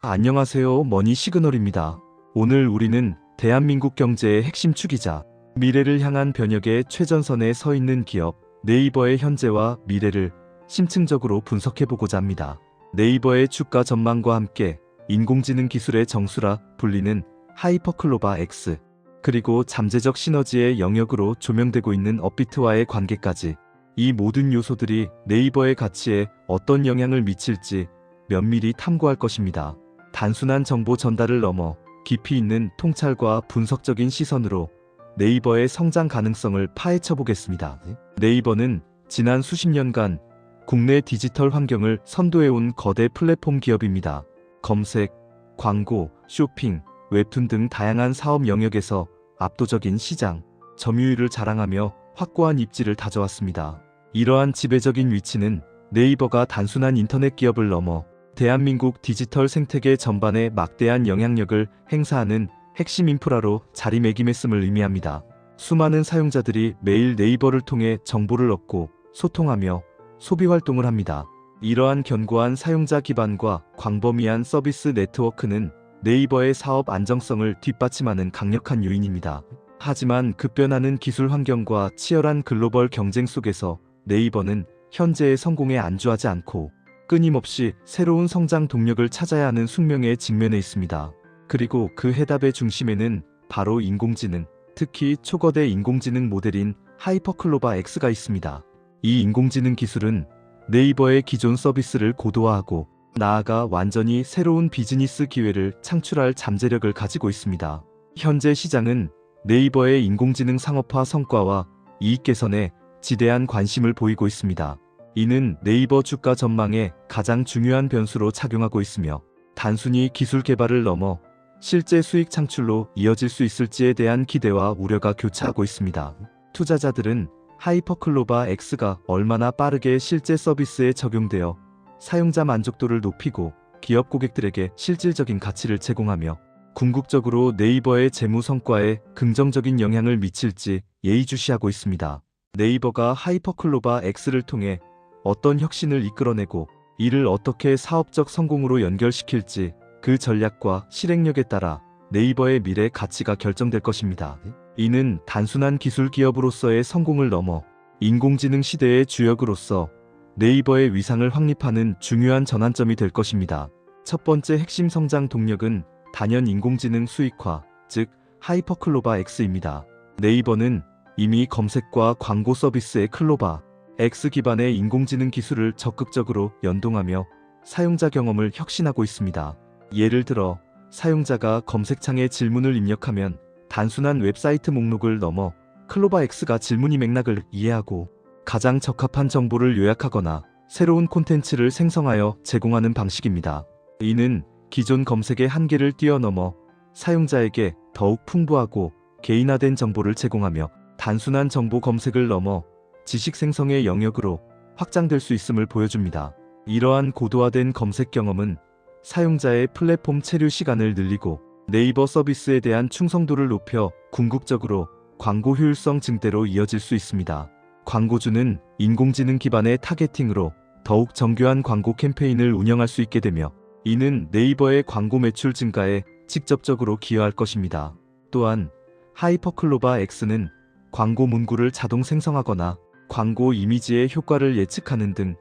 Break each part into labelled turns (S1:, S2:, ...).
S1: 안녕하세요. 머니 시그널입니다. 오늘 우리는 대한민국 경제의 핵심 축이자 미래를 향한 변혁의 최전선에 서 있는 기업 네이버의 현재와 미래를 심층적으로 분석해보고자 합니다. 네이버의 주가 전망과 함께 인공지능 기술의 정수라 불리는 하이퍼클로바 X, 그리고 잠재적 시너지의 영역으로 조명되고 있는 업비트와의 관계까지, 이 모든 요소들이 네이버의 가치에 어떤 영향을 미칠지 면밀히 탐구할 것입니다. 단순한 정보 전달을 넘어 깊이 있는 통찰과 분석적인 시선으로 네이버의 성장 가능성을 파헤쳐 보겠습니다. 네이버는 지난 수십 년간 국내 디지털 환경을 선도해온 거대 플랫폼 기업입니다. 검색, 광고, 쇼핑, 웹툰 등 다양한 사업 영역에서 압도적인 시장 점유율을 자랑하며 확고한 입지를 다져왔습니다. 이러한 지배적인 위치는 네이버가 단순한 인터넷 기업을 넘어 대한민국 디지털 생태계 전반에 막대한 영향력을 행사하는 핵심 인프라로 자리매김했음을 의미합니다. 수많은 사용자들이 매일 네이버를 통해 정보를 얻고 소통하며 소비활동을 합니다. 이러한 견고한 사용자 기반과 광범위한 서비스 네트워크는 네이버의 사업 안정성을 뒷받침하는 강력한 요인입니다. 하지만 급변하는 기술 환경과 치열한 글로벌 경쟁 속에서 네이버는 현재의 성공에 안주하지 않고 끊임없이 새로운 성장 동력을 찾아야 하는 숙명에 직면해 있습니다. 그리고 그 해답의 중심에는 바로 인공지능, 특히 초거대 인공지능 모델인 하이퍼클로바 X가 있습니다. 이 인공지능 기술은 네이버의 기존 서비스를 고도화하고 나아가 완전히 새로운 비즈니스 기회를 창출할 잠재력을 가지고 있습니다. 현재 시장은 네이버의 인공지능 상업화 성과와 이익 개선에 지대한 관심을 보이고 있습니다. 이는 네이버 주가 전망에 가장 중요한 변수로 작용하고 있으며, 단순히 기술 개발을 넘어 실제 수익 창출로 이어질 수 있을지에 대한 기대와 우려가 교차하고 있습니다. 투자자들은 하이퍼클로바 X가 얼마나 빠르게 실제 서비스에 적용되어 사용자 만족도를 높이고 기업 고객들에게 실질적인 가치를 제공하며 궁극적으로 네이버의 재무 성과에 긍정적인 영향을 미칠지 예의주시하고 있습니다. 네이버가 하이퍼클로바 X를 통해 어떤 혁신을 이끌어내고 이를 어떻게 사업적 성공으로 연결시킬지, 그 전략과 실행력에 따라 네이버의 미래 가치가 결정될 것입니다. 이는 단순한 기술 기업으로서의 성공을 넘어 인공지능 시대의 주역으로서 네이버의 위상을 확립하는 중요한 전환점이 될 것입니다. 첫 번째 핵심 성장 동력은 단연 인공지능 수익화, 즉 하이퍼클로바 X입니다. 네이버는 이미 검색과 광고 서비스의 클로바 X 기반의 인공지능 기술을 적극적으로 연동하며 사용자 경험을 혁신하고 있습니다. 예를 들어 사용자가 검색창에 질문을 입력하면 단순한 웹사이트 목록을 넘어 클로바 X가 질문의 맥락을 이해하고 가장 적합한 정보를 요약하거나 새로운 콘텐츠를 생성하여 제공하는 방식입니다. 이는 기존 검색의 한계를 뛰어넘어 사용자에게 더욱 풍부하고 개인화된 정보를 제공하며 단순한 정보 검색을 넘어 지식 생성의 영역으로 확장될 수 있음을 보여줍니다. 이러한 고도화된 검색 경험은 사용자의 플랫폼 체류 시간을 늘리고 네이버 서비스에 대한 충성도를 높여 궁극적으로 광고 효율성 증대로 이어질 수 있습니다. 광고주는 인공지능 기반의 타겟팅으로 더욱 정교한 광고 캠페인을 운영할 수 있게 되며, 이는 네이버의 광고 매출 증가에 직접적으로 기여할 것입니다. 또한 하이퍼클로바 X는 광고 문구를 자동 생성하거나 광고 이미지의 효과를 예측하는 등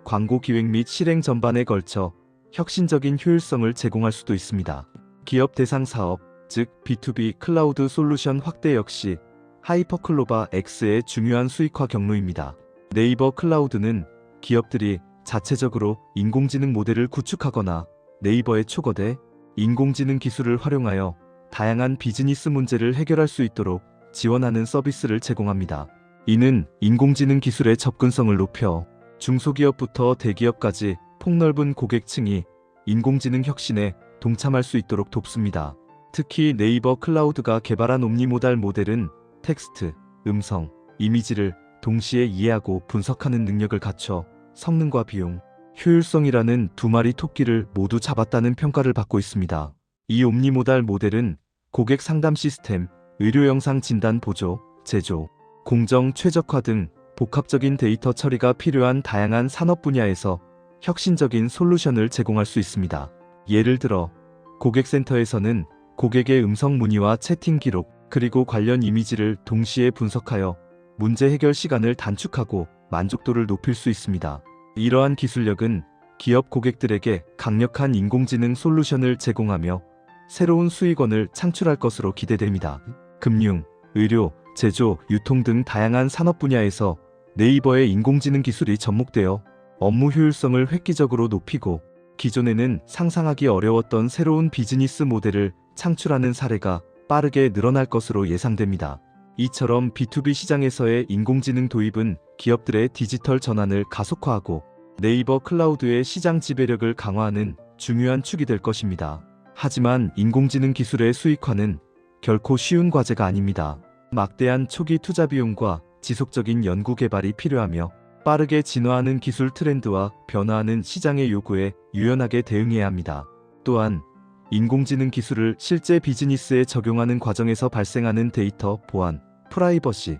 S1: 광고 기획 및 실행 전반에 걸쳐 혁신적인 효율성을 제공할 수도 있습니다. 기업 대상 사업, 즉 B2B 클라우드 솔루션 확대 역시 하이퍼클로바 X의 중요한 수익화 경로입니다. 네이버 클라우드는 기업들이 자체적으로 인공지능 모델을 구축하거나 네이버의 초거대 인공지능 기술을 활용하여 다양한 비즈니스 문제를 해결할 수 있도록 지원하는 서비스를 제공합니다. 이는 인공지능 기술의 접근성을 높여 중소기업부터 대기업까지 폭넓은 고객층이 인공지능 혁신에 동참할 수 있도록 돕습니다. 특히 네이버 클라우드가 개발한 옴니모달 모델은 텍스트, 음성, 이미지를 동시에 이해하고 분석하는 능력을 갖춰 성능과 비용, 효율성이라는 두 마리 토끼를 모두 잡았다는 평가를 받고 있습니다. 이 옴니모달 모델은 고객 상담 시스템, 의료 영상 진단 보조, 제조, 공정 최적화 등 복합적인 데이터 처리가 필요한 다양한 산업 분야에서 혁신적인 솔루션을 제공할 수 있습니다. 예를 들어 고객센터에서는 고객의 음성 문의와 채팅 기록, 그리고 관련 이미지를 동시에 분석하여 문제 해결 시간을 단축하고 만족도를 높일 수 있습니다. 이러한 기술력은 기업 고객들에게 강력한 인공지능 솔루션을 제공하며 새로운 수익원을 창출할 것으로 기대됩니다. 금융, 의료, 제조, 유통 등 다양한 산업 분야에서 네이버의 인공지능 기술이 접목되어 업무 효율성을 획기적으로 높이고 기존에는 상상하기 어려웠던 새로운 비즈니스 모델을 창출하는 사례가 빠르게 늘어날 것으로 예상됩니다. 이처럼 B2B 시장에서의 인공지능 도입은 기업들의 디지털 전환을 가속화하고 네이버 클라우드의 시장 지배력을 강화하는 중요한 축이 될 것입니다. 하지만 인공지능 기술의 수익화는 결코 쉬운 과제가 아닙니다. 막대한 초기 투자 비용과 지속적인 연구 개발이 필요하며 빠르게 진화하는 기술 트렌드와 변화하는 시장의 요구에 유연하게 대응해야 합니다. 또한 인공지능 기술을 실제 비즈니스에 적용하는 과정에서 발생하는 데이터 보안, 프라이버시,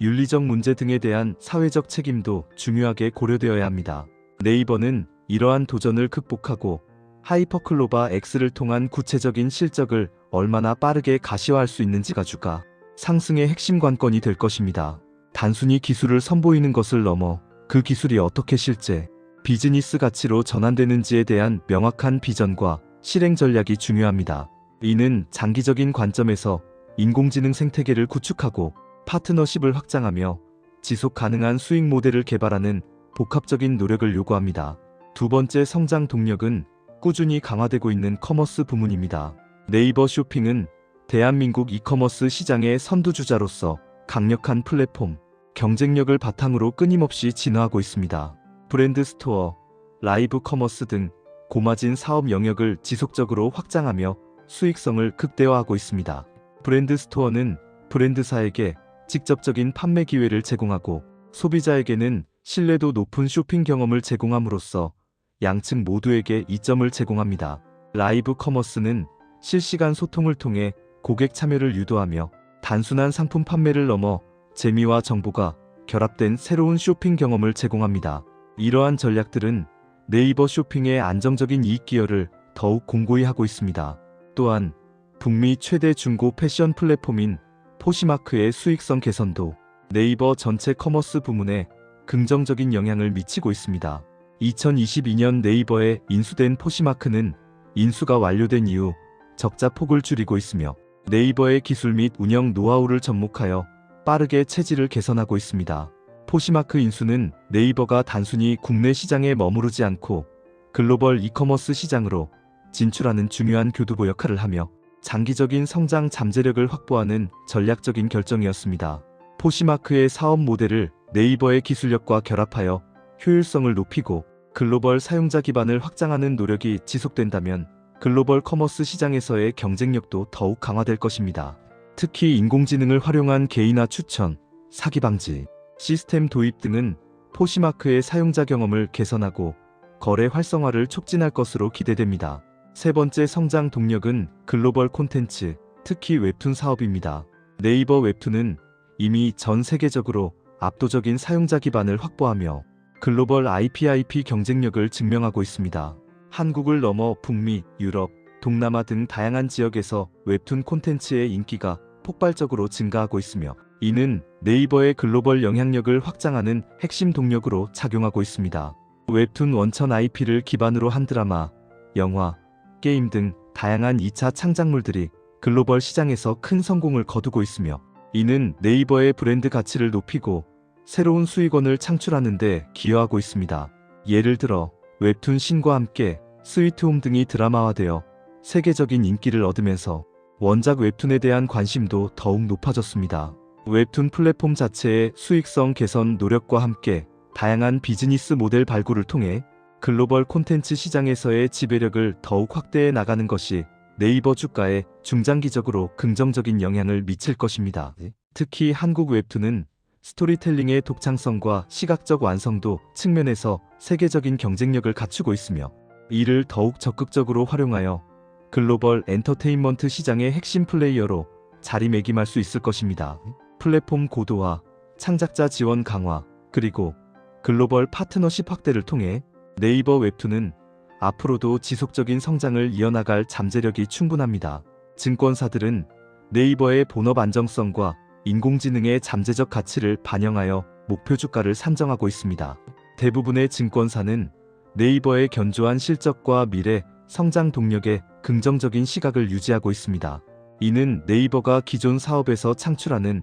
S1: 윤리적 문제 등에 대한 사회적 책임도 중요하게 고려되어야 합니다. 네이버는 이러한 도전을 극복하고 하이퍼클로바 X를 통한 구체적인 실적을 얼마나 빠르게 가시화할 수 있는지가 주가 상승의 핵심 관건이 될 것입니다. 단순히 기술을 선보이는 것을 넘어 그 기술이 어떻게 실제 비즈니스 가치로 전환되는지에 대한 명확한 비전과 실행 전략이 중요합니다. 이는 장기적인 관점에서 인공지능 생태계를 구축하고 파트너십을 확장하며 지속 가능한 수익 모델을 개발하는 복합적인 노력을 요구합니다. 두 번째 성장 동력은 꾸준히 강화되고 있는 커머스 부문입니다. 네이버 쇼핑은 대한민국 이커머스 시장의 선두주자로서 강력한 플랫폼, 경쟁력을 바탕으로 끊임없이 진화하고 있습니다. 브랜드 스토어, 라이브 커머스 등 고마진 사업 영역을 지속적으로 확장하며 수익성을 극대화하고 있습니다. 브랜드 스토어는 브랜드사에게 직접적인 판매 기회를 제공하고 소비자에게는 신뢰도 높은 쇼핑 경험을 제공함으로써 양측 모두에게 이점을 제공합니다. 라이브 커머스는 실시간 소통을 통해 고객 참여를 유도하며 단순한 상품 판매를 넘어 재미와 정보가 결합된 새로운 쇼핑 경험을 제공합니다. 이러한 전략들은 네이버 쇼핑의 안정적인 이익 기여를 더욱 공고히 하고 있습니다. 또한 북미 최대 중고 패션 플랫폼인 포시마크의 수익성 개선도 네이버 전체 커머스 부문에 긍정적인 영향을 미치고 있습니다. 2022년 네이버에 인수된 포시마크는 인수가 완료된 이후 적자 폭을 줄이고 있으며 네이버의 기술 및 운영 노하우를 접목하여 빠르게 체질을 개선하고 있습니다. 포시마크 인수는 네이버가 단순히 국내 시장에 머무르지 않고 글로벌 이커머스 시장으로 진출하는 중요한 교두보 역할을 하며 장기적인 성장 잠재력을 확보하는 전략적인 결정이었습니다. 포시마크의 사업 모델을 네이버의 기술력과 결합하여 효율성을 높이고 글로벌 사용자 기반을 확장하는 노력이 지속된다면 글로벌 커머스 시장에서의 경쟁력도 더욱 강화될 것입니다. 특히 인공지능을 활용한 개인화 추천, 사기 방지, 시스템 도입 등은 포시마크의 사용자 경험을 개선하고 거래 활성화를 촉진할 것으로 기대됩니다. 세 번째 성장 동력은 글로벌 콘텐츠, 특히 웹툰 사업입니다. 네이버 웹툰은 이미 전 세계적으로 압도적인 사용자 기반을 확보하며 글로벌 IP 경쟁력을 증명하고 있습니다. 한국을 넘어 북미, 유럽, 동남아 등 다양한 지역에서 웹툰 콘텐츠의 인기가 폭발적으로 증가하고 있으며 이는 네이버의 글로벌 영향력을 확장하는 핵심 동력으로 작용하고 있습니다. 웹툰 원천 IP를 기반으로 한 드라마, 영화, 게임 등 다양한 2차 창작물들이 글로벌 시장에서 큰 성공을 거두고 있으며 이는 네이버의 브랜드 가치를 높이고 새로운 수익원을 창출하는 데 기여하고 있습니다. 예를 들어 웹툰 신과 함께 스위트홈 등이 드라마화되어 세계적인 인기를 얻으면서 원작 웹툰에 대한 관심도 더욱 높아졌습니다. 웹툰 플랫폼 자체의 수익성 개선 노력과 함께 다양한 비즈니스 모델 발굴을 통해 글로벌 콘텐츠 시장에서의 지배력을 더욱 확대해 나가는 것이 네이버 주가에 중장기적으로 긍정적인 영향을 미칠 것입니다. 특히 한국 웹툰은 스토리텔링의 독창성과 시각적 완성도 측면에서 세계적인 경쟁력을 갖추고 있으며 이를 더욱 적극적으로 활용하여 글로벌 엔터테인먼트 시장의 핵심 플레이어로 자리매김할 수 있을 것입니다. 플랫폼 고도화, 창작자 지원 강화, 그리고 글로벌 파트너십 확대를 통해 네이버 웹툰은 앞으로도 지속적인 성장을 이어나갈 잠재력이 충분합니다. 증권사들은 네이버의 본업 안정성과 인공지능의 잠재적 가치를 반영하여 목표 주가를 산정하고 있습니다. 대부분의 증권사는 네이버의 견조한 실적과 미래 성장 동력에 긍정적인 시각을 유지하고 있습니다. 이는 네이버가 기존 사업에서 창출하는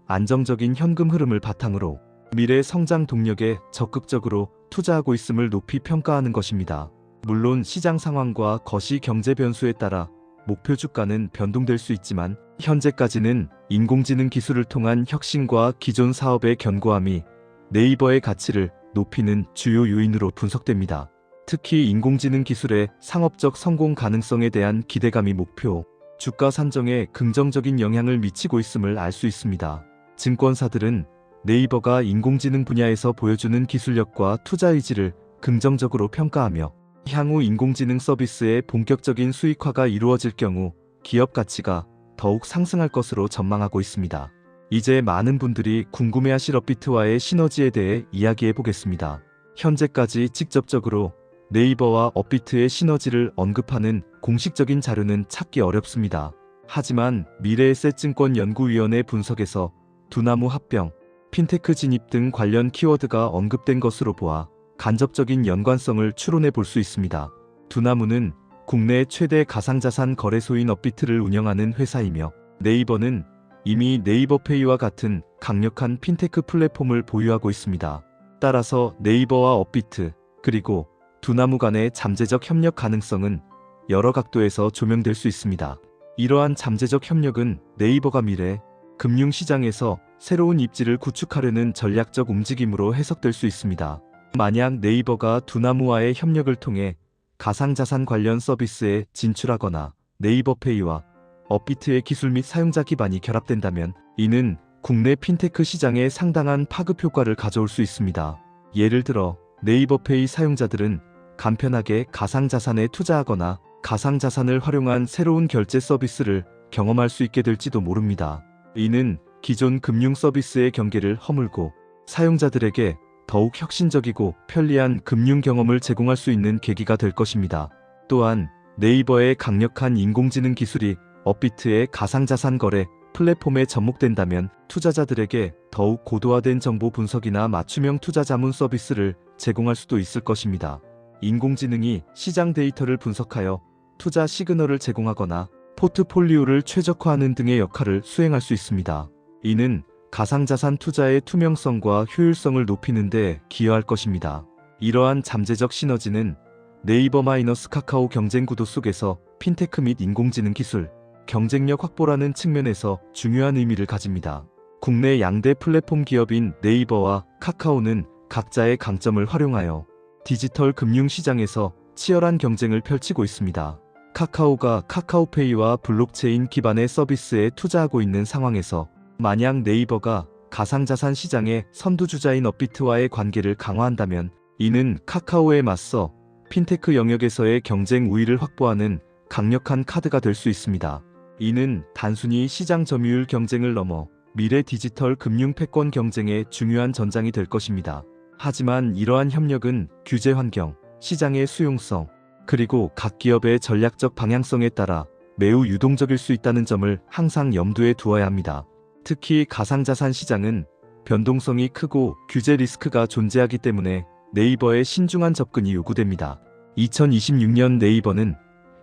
S1: 안정적인 현금 흐름을 바탕으로 미래 성장 동력에 적극적으로 투자하고 있음을 높이 평가하는 것입니다. 물론 시장 상황과 거시 경제 변수에 따라 목표 주가는 변동될 수 있지만 현재까지는 인공지능 기술을 통한 혁신과 기존 사업의 견고함이 네이버의 가치를 높이는 주요 요인으로 분석됩니다. 특히 인공지능 기술의 상업적 성공 가능성에 대한 기대감이 목표 주가 산정에 긍정적인 영향을 미치고 있음을 알 수 있습니다. 증권사들은 네이버가 인공지능 분야에서 보여주는 기술력과 투자 의지를 긍정적으로 평가하며 향후 인공지능 서비스의 본격적인 수익화가 이루어질 경우 기업 가치가 더욱 상승할 것으로 전망하고 있습니다. 이제 많은 분들이 궁금해하실 업비트와의 시너지에 대해 이야기해 보겠습니다. 현재까지 직접적으로 네이버와 업비트의 시너지를 언급하는 공식적인 자료는 찾기 어렵습니다. 하지만 미래에셋증권연구위원회 분석에서 두나무 합병, 핀테크 진입 등 관련 키워드가 언급된 것으로 보아 간접적인 연관성을 추론해 볼 수 있습니다. 두나무는 국내 최대 가상자산 거래소인 업비트를 운영하는 회사이며 네이버는 이미 네이버페이와 같은 강력한 핀테크 플랫폼을 보유하고 있습니다. 따라서 네이버와 업비트 그리고 두나무 간의 잠재적 협력 가능성은 여러 각도에서 조명될 수 있습니다. 이러한 잠재적 협력은 네이버가 미래 금융시장에서 새로운 입지를 구축하려는 전략적 움직임으로 해석될 수 있습니다. 만약 네이버가 두나무와의 협력을 통해 가상자산 관련 서비스에 진출하거나 네이버페이와 업비트의 기술 및 사용자 기반이 결합된다면 이는 국내 핀테크 시장에 상당한 파급 효과를 가져올 수 있습니다. 예를 들어 네이버페이 사용자들은 간편하게 가상자산에 투자하거나 가상자산을 활용한 새로운 결제 서비스를 경험할 수 있게 될지도 모릅니다. 이는 기존 금융 서비스의 경계를 허물고 사용자들에게 더욱 혁신적이고 편리한 금융 경험을 제공할 수 있는 계기가 될 것입니다. 또한 네이버의 강력한 인공지능 기술이 업비트의 가상자산 거래 플랫폼에 접목된다면 투자자들에게 더욱 고도화된 정보 분석이나 맞춤형 투자 자문 서비스를 제공할 수도 있을 것입니다. 인공지능이 시장 데이터를 분석하여 투자 시그널을 제공하거나 포트폴리오를 최적화하는 등의 역할을 수행할 수 있습니다. 이는 가상자산 투자의 투명성과 효율성을 높이는 데 기여할 것입니다. 이러한 잠재적 시너지는 네이버 카카오 경쟁 구도 속에서 핀테크 및 인공지능 기술, 경쟁력 확보라는 측면에서 중요한 의미를 가집니다. 국내 양대 플랫폼 기업인 네이버와 카카오는 각자의 강점을 활용하여 디지털 금융 시장에서 치열한 경쟁을 펼치고 있습니다. 카카오가 카카오페이와 블록체인 기반의 서비스에 투자하고 있는 상황에서 만약 네이버가 가상자산 시장의 선두주자인 업비트와의 관계를 강화한다면 이는 카카오에 맞서 핀테크 영역에서의 경쟁 우위를 확보하는 강력한 카드가 될 수 있습니다. 이는 단순히 시장 점유율 경쟁을 넘어 미래 디지털 금융 패권 경쟁의 중요한 전장이 될 것입니다. 하지만 이러한 협력은 규제 환경, 시장의 수용성, 그리고 각 기업의 전략적 방향성에 따라 매우 유동적일 수 있다는 점을 항상 염두에 두어야 합니다. 특히 가상자산 시장은 변동성이 크고 규제 리스크가 존재하기 때문에 네이버의 신중한 접근이 요구됩니다. 2026년 네이버는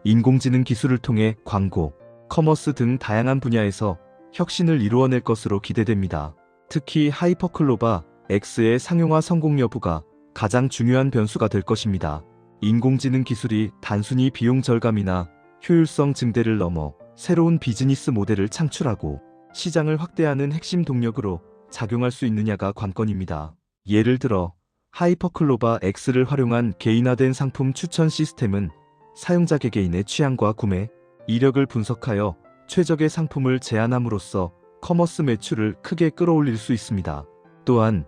S1: 인공지능 기술을 통해 광고, 커머스 등 다양한 분야에서 혁신을 이루어낼 것으로 기대됩니다. 특히 하이퍼클로바 X의 상용화 성공 여부가 가장 중요한 변수가 될 것입니다. 인공지능 기술이 단순히 비용 절감이나 효율성 증대를 넘어 새로운 비즈니스 모델을 창출하고 시장을 확대하는 핵심 동력으로 작용할 수 있느냐가 관건입니다. 예를 들어 하이퍼클로바 X를 활용한 개인화된 상품 추천 시스템은 사용자 개개인의 취향과 구매, 이력을 분석하여 최적의 상품을 제안함으로써 커머스 매출을 크게 끌어올릴 수 있습니다. 또한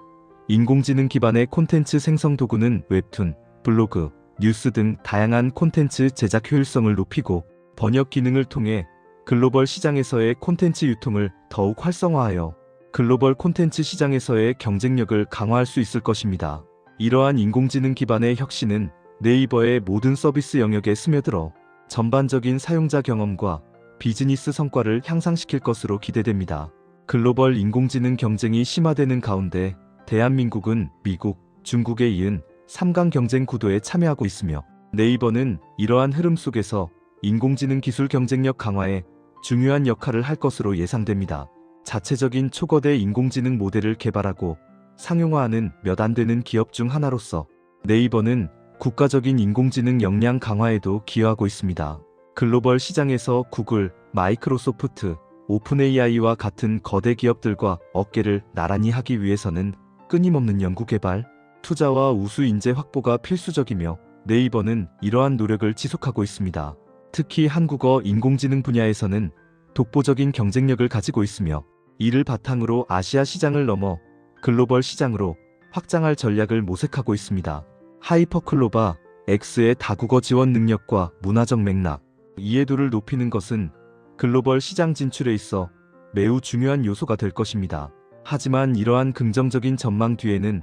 S1: 인공지능 기반의 콘텐츠 생성 도구는 웹툰, 블로그, 뉴스 등 다양한 콘텐츠 제작 효율성을 높이고 번역 기능을 통해 글로벌 시장에서의 콘텐츠 유통을 더욱 활성화하여 글로벌 콘텐츠 시장에서의 경쟁력을 강화할 수 있을 것입니다. 이러한 인공지능 기반의 혁신은 네이버의 모든 서비스 영역에 스며들어 전반적인 사용자 경험과 비즈니스 성과를 향상시킬 것으로 기대됩니다. 글로벌 인공지능 경쟁이 심화되는 가운데 대한민국은 미국, 중국에 이은 3강 경쟁 구도에 참여하고 있으며 네이버는 이러한 흐름 속에서 인공지능 기술 경쟁력 강화에 중요한 역할을 할 것으로 예상됩니다. 자체적인 초거대 인공지능 모델을 개발하고 상용화하는 몇 안 되는 기업 중 하나로서 네이버는 국가적인 인공지능 역량 강화에도 기여하고 있습니다. 글로벌 시장에서 구글, 마이크로소프트, 오픈AI와 같은 거대 기업들과 어깨를 나란히 하기 위해서는 끊임없는 연구개발, 투자와 우수 인재 확보가 필수적이며 네이버는 이러한 노력을 지속하고 있습니다. 특히 한국어 인공지능 분야에서는 독보적인 경쟁력을 가지고 있으며 이를 바탕으로 아시아 시장을 넘어 글로벌 시장으로 확장할 전략을 모색하고 있습니다. 하이퍼클로바 X의 다국어 지원 능력과 문화적 맥락, 이해도를 높이는 것은 글로벌 시장 진출에 있어 매우 중요한 요소가 될 것입니다. 하지만 이러한 긍정적인 전망 뒤에는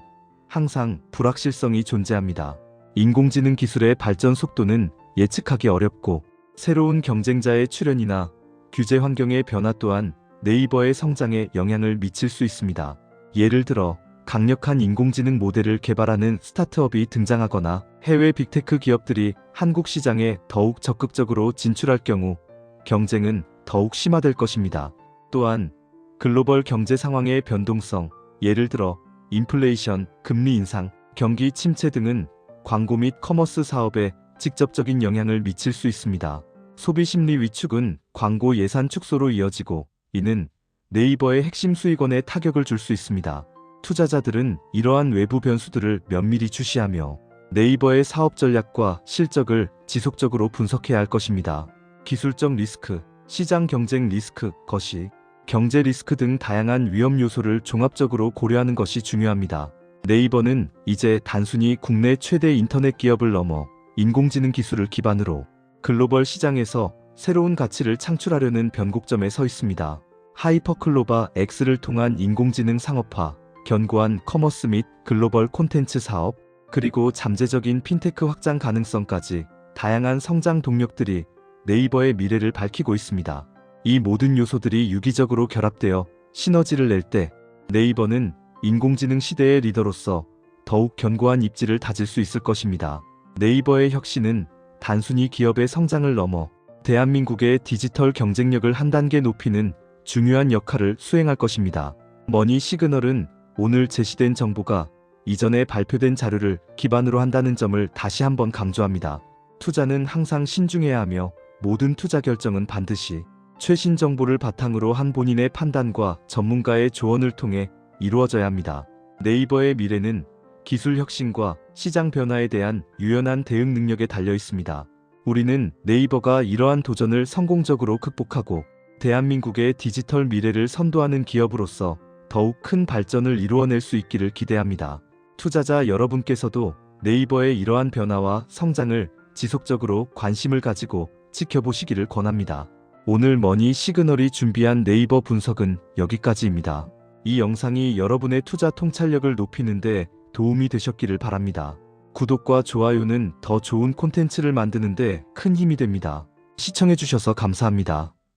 S1: 항상 불확실성이 존재합니다. 인공지능 기술의 발전 속도는 예측하기 어렵고 새로운 경쟁자의 출현이나 규제 환경의 변화 또한 네이버의 성장에 영향을 미칠 수 있습니다. 예를 들어 강력한 인공지능 모델을 개발하는 스타트업이 등장하거나 해외 빅테크 기업들이 한국 시장에 더욱 적극적으로 진출할 경우 경쟁은 더욱 심화될 것입니다. 또한 글로벌 경제 상황의 변동성, 예를 들어 인플레이션, 금리 인상, 경기 침체 등은 광고 및 커머스 사업에 직접적인 영향을 미칠 수 있습니다. 소비 심리 위축은 광고 예산 축소로 이어지고 이는 네이버의 핵심 수익원에 타격을 줄 수 있습니다. 투자자들은 이러한 외부 변수들을 면밀히 주시하며 네이버의 사업 전략과 실적을 지속적으로 분석해야 할 것입니다. 기술적 리스크, 시장 경쟁 리스크, 거시, 경제 리스크 등 다양한 위험 요소를 종합적으로 고려하는 것이 중요합니다. 네이버는 이제 단순히 국내 최대 인터넷 기업을 넘어 인공지능 기술을 기반으로 글로벌 시장에서 새로운 가치를 창출하려는 변곡점에 서 있습니다. 하이퍼클로바 X를 통한 인공지능 상업화, 견고한 커머스 및 글로벌 콘텐츠 사업, 그리고 잠재적인 핀테크 확장 가능성까지 다양한 성장 동력들이 네이버의 미래를 밝히고 있습니다. 이 모든 요소들이 유기적으로 결합되어 시너지를 낼 때 네이버는 인공지능 시대의 리더로서 더욱 견고한 입지를 다질 수 있을 것입니다. 네이버의 혁신은 단순히 기업의 성장을 넘어 대한민국의 디지털 경쟁력을 한 단계 높이는 중요한 역할을 수행할 것입니다. 머니 시그널은 오늘 제시된 정보가 이전에 발표된 자료를 기반으로 한다는 점을 다시 한번 강조합니다. 투자는 항상 신중해야 하며 모든 투자 결정은 반드시 최신 정보를 바탕으로 한 본인의 판단과 전문가의 조언을 통해 이루어져야 합니다. 네이버의 미래는 기술 혁신과 시장 변화에 대한 유연한 대응 능력에 달려 있습니다. 우리는 네이버가 이러한 도전을 성공적으로 극복하고 대한민국의 디지털 미래를 선도하는 기업으로서 더욱 큰 발전을 이루어낼 수 있기를 기대합니다. 투자자 여러분께서도 네이버의 이러한 변화와 성장을 지속적으로 관심을 가지고 지켜보시기를 권합니다. 오늘 머니 시그널이 준비한 네이버 분석은 여기까지입니다. 이 영상이 여러분의 투자 통찰력을 높이는 데 도움이 되셨기를 바랍니다. 구독과 좋아요는 더 좋은 콘텐츠를 만드는 데 큰 힘이 됩니다. 시청해주셔서 감사합니다.